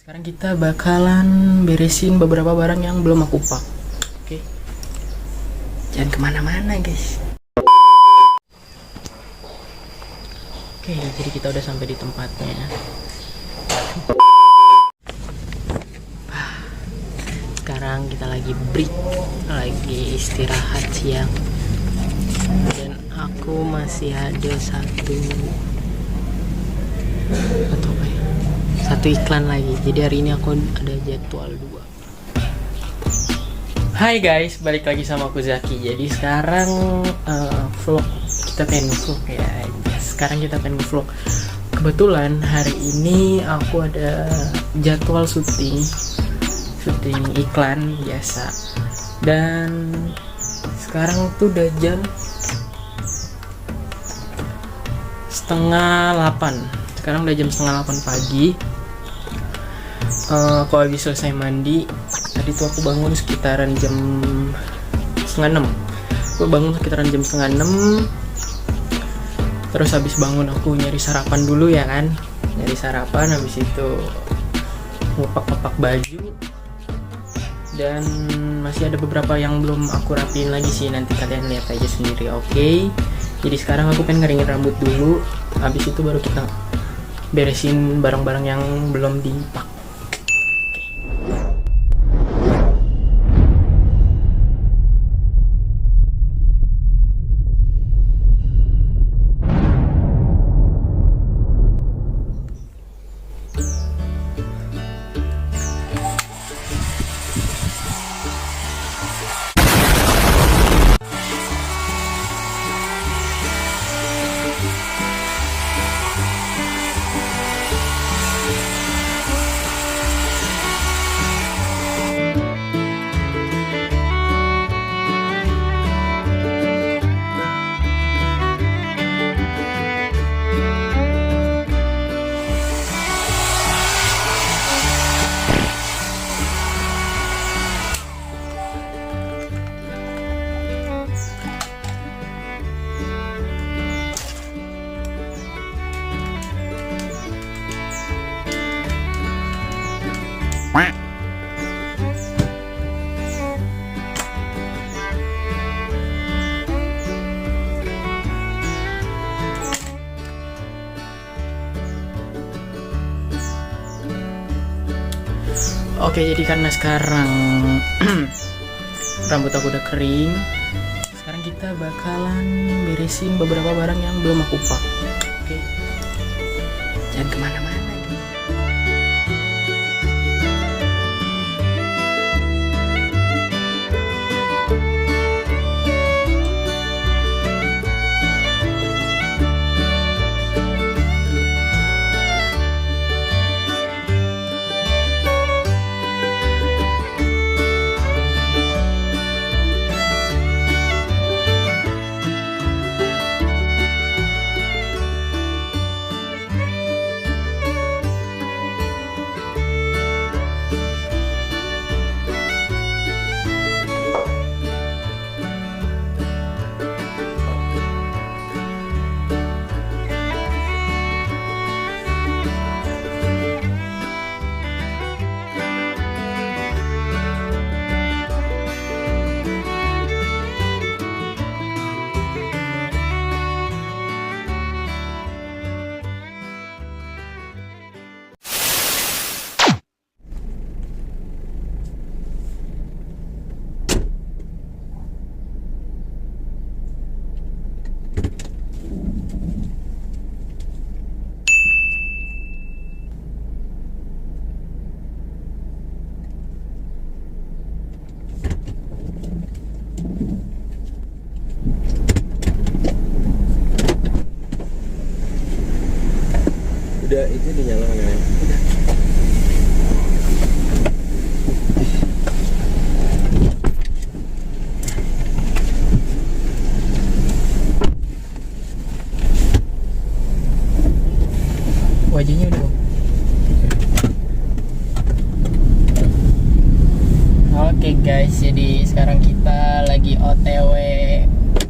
Sekarang kita bakalan beresin beberapa barang yang belum aku pak. Oke, jangan kemana-mana guys. Oke, jadi kita udah sampai di tempatnya. Sekarang kita lagi break, lagi istirahat siang. Dan aku masih ada satu iklan lagi. Jadi hari ini aku ada jadwal 2. Hai guys, balik lagi sama aku Zaki. Jadi sekarang vlog, kita pengen vlog ya. Sekarang kita pengen vlog. Kebetulan hari ini aku ada jadwal syuting iklan biasa. Dan sekarang tuh udah jam 7:30. Sekarang udah jam 7:30 pagi. Aku habis selesai mandi. Tadi tuh aku bangun sekitaran jam 5:30. Aku bangun sekitaran jam 5:30. Terus habis bangun aku nyari sarapan dulu ya kan. Nyari sarapan, habis itu ngepak-ngepak baju. Dan masih ada beberapa yang belum aku rapiin lagi sih, nanti kalian lihat aja sendiri, oke? Jadi sekarang aku pengen ngeringin rambut dulu. Habis itu baru kita beresin barang-barang yang belum dipak. Oke, jadi karena sekarang rambut aku udah kering, sekarang kita bakalan beresin beberapa barang yang belum aku pak. Oke, jangan kemana-mana. Udah, itu dinyalakan ya? Udah. Wajahnya udah. Oke guys, jadi sekarang kita lagi OTW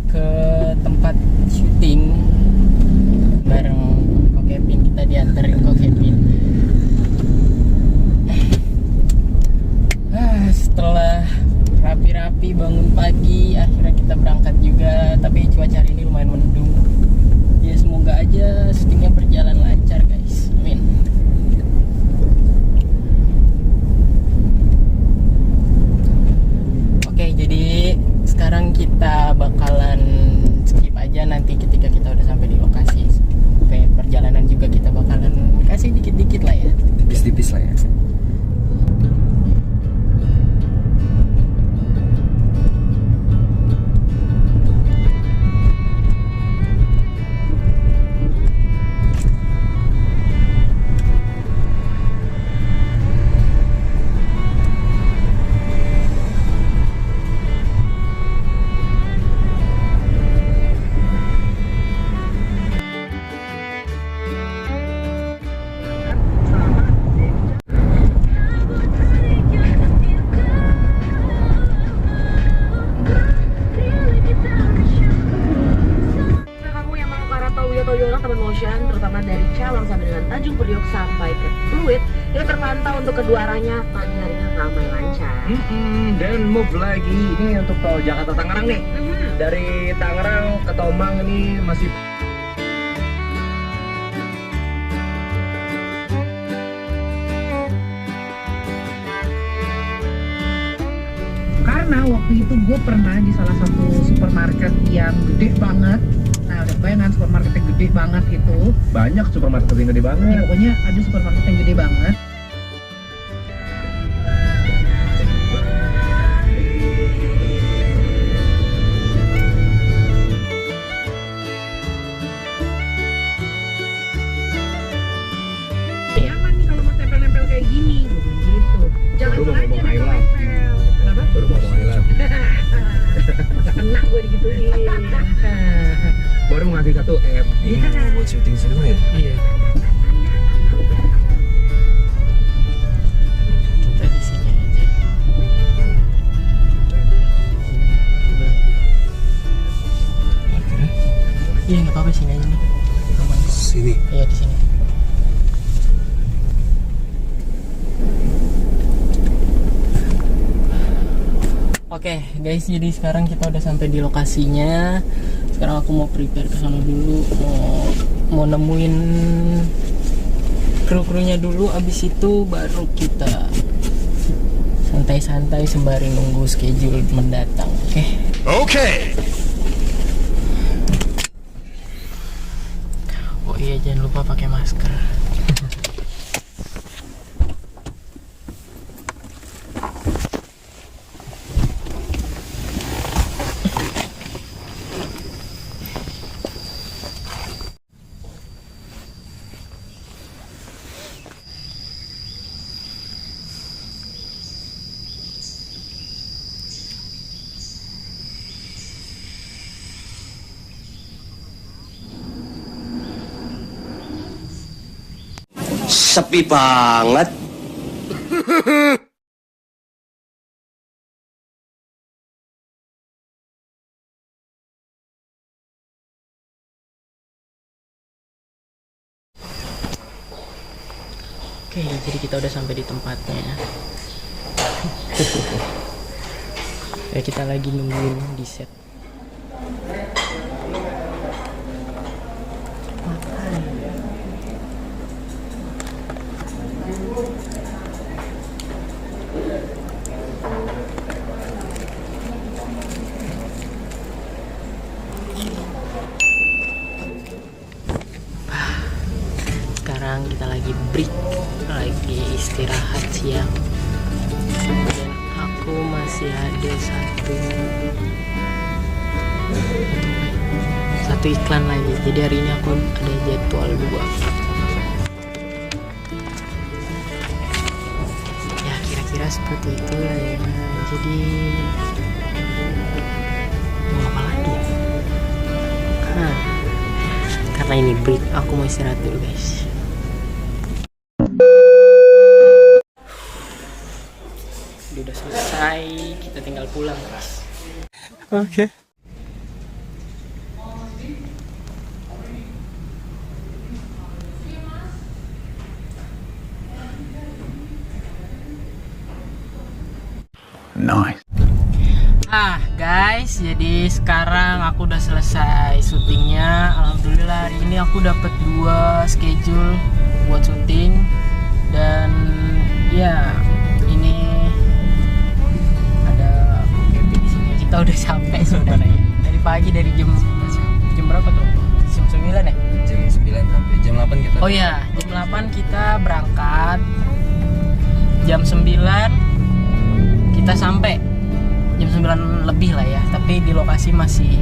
ke tempat syuting bareng Kok Kevin. Kita diantarin Kok Kevin. Tapi bangun pagi, akhirnya kita berangkat juga. Tapi cuaca hari ini lumayan mendung. Ya semoga aja syutingnya berjalan lancar guys. Amin. Oke, jadi sekarang kita bakalan skip aja nanti ketika kita udah sampai di lokasi. Oke, perjalanan juga kita bakalan kasih dikit-dikit lah ya. Tipis-tipis lah ya. Terutama dari Cawang sampai dengan Tanjung Priok sampai ke Pluit itu terpantau untuk kedua arahnya pagi harinya ramai lancar. Dan move lagi ini untuk tol Jakarta Tangerang nih. Dari Tangerang ke Tomang ini masih Karena waktu itu gue pernah di salah satu supermarket yang gede banget. Nah udah bayangkan supermarket yang gede banget itu. banyak supermarket yang gede Ya, banget. pokoknya ada supermarket yang gede banget. Nyaman nih kalau mau tempel-tempel kayak gini, gue bilang gitu. Jangan Baru mau aja ngomong I love. nempel-nempel. Kenapa? Baru ngomong I love. Masa kena gue digituin. Baru ngasih satu app. Iya. Buat syuting semua ya. Iya. Kita di sini aja. Akhirnya Iya nggak apa-apa sini aja nih. Aman kok. sini. Iya di sini. Oke guys, jadi sekarang kita udah sampai di lokasinya. Sekarang aku mau prepare ke sana dulu, mau nemuin kru-krunya dulu. Abis itu baru kita santai-santai sembari nunggu schedule mendatang. Oke. Oh iya, jangan lupa pakai masker. Sepi banget. Oke, jadi kita udah sampai di tempatnya. Ya, kita lagi nungguin di set. Sekarang kita lagi break, lagi istirahat siang. Dan aku masih ada satu iklan lagi. Jadi hari ini aku ada jadwal 2. Ya kira-kira seperti itulah ya. Jadi mau apa lagi? Karena ini break, aku mau istirahat dulu guys. Udah selesai, kita tinggal pulang guys. Oke. Nice. Guys, jadi sekarang aku udah selesai syutingnya. Alhamdulillah hari ini aku dapat 2 schedule buat syuting. Dan ya, ini ada camping di sini. Kita udah sampai saudara ya. Dari pagi, dari jam berapa tuh? Jam 9 ya? Jam 9 sampai jam 8 kita. Oh ya, jam 8 kita berangkat. Jam 9 kita sampai. Jam 9 lebih lah ya, tapi di lokasi masih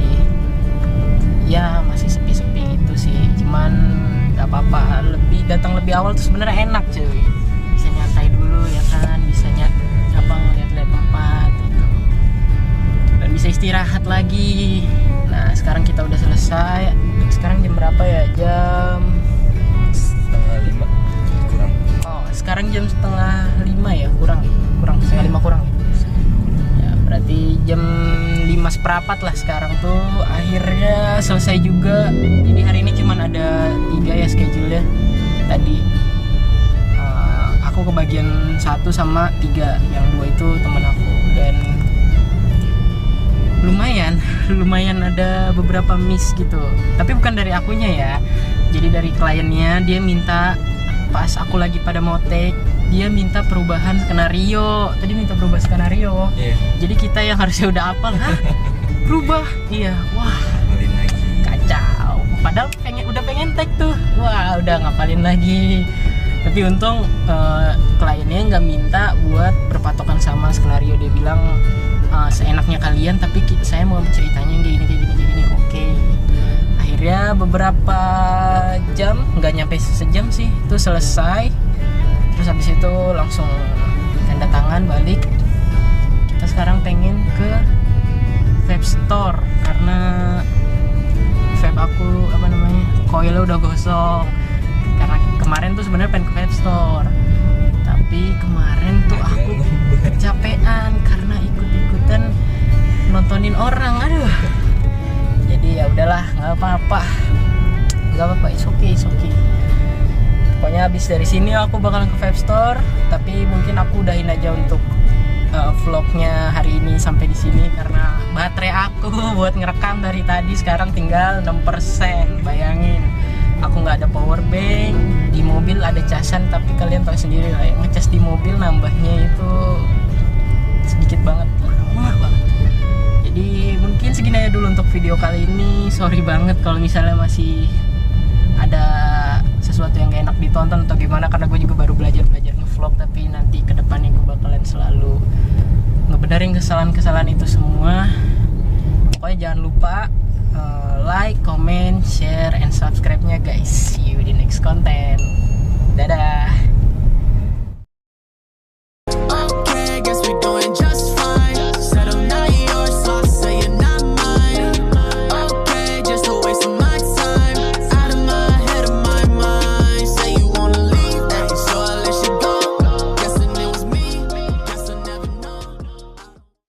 sepi-sepi gitu sih. Cuman gak apa-apa, datang lebih awal tuh sebenarnya enak cuy. Bisa nyantai dulu ya kan, bisa ngeliat-liat tempat gitu. Dan bisa istirahat lagi. Nah, sekarang kita udah selesai. Sekarang jam berapa ya? Jam setengah 5 kurang. Oh, sekarang jam setengah 5 ya, kurang setengah 5 kurang ya. Berarti jam 5:15 lah sekarang tuh akhirnya selesai juga. Jadi hari ini cuman ada 3 ya schedule-nya. Tadi aku kebagian 1 sama 3, yang 2 itu temen aku. Dan lumayan ada beberapa miss gitu. Tapi bukan dari akunya ya. Jadi dari kliennya, dia minta pas aku lagi pada mau take, dia minta perubahan skenario. Tadi minta berubah skenario. Iya. Jadi kita yang harusnya udah hafal, berubah. Iya, wah, Ngapalin lagi. kacau. Padahal udah pengen take tuh. Wah, udah ngapalin lagi. Tapi untung kliennya nggak minta buat berpatokan sama skenario. Dia bilang seenaknya kalian, tapi saya mau ceritanya kayak gini. Oke. Akhirnya beberapa jam, nggak nyampe sejam sih, itu selesai. Terus habis itu langsung tanda tangan balik. Kita sekarang pengen ke vape store karena vape aku koilnya udah gosong. Karena kemarin tuh sebenarnya pengen ke vape store, tapi kemarin tuh aku kecapean karena ikut-ikutan nontonin orang. Aduh. Jadi ya udahlah, nggak apa-apa, it's okay. Pokoknya habis dari sini aku bakalan ke vape store, tapi mungkin aku udahin aja untuk vlognya hari ini sampai di sini karena baterai aku buat ngerekam dari tadi sekarang tinggal 6%. Bayangin, aku nggak ada power bank, di mobil ada casan, tapi kalian tahu sendiri lah ya, ngecas di mobil nambahnya itu sedikit banget, lama banget. Jadi mungkin segini aja dulu untuk video kali ini. Sorry banget kalau misalnya masih ada sesuatu yang gak enak ditonton atau gimana, karena gue juga baru belajar nge-vlog. Tapi nanti kedepannya gue bakalan selalu ngebenerin kesalahan itu semua. Pokoknya jangan lupa like, comment, share, and subscribe-nya guys. See you di next content. Dadah.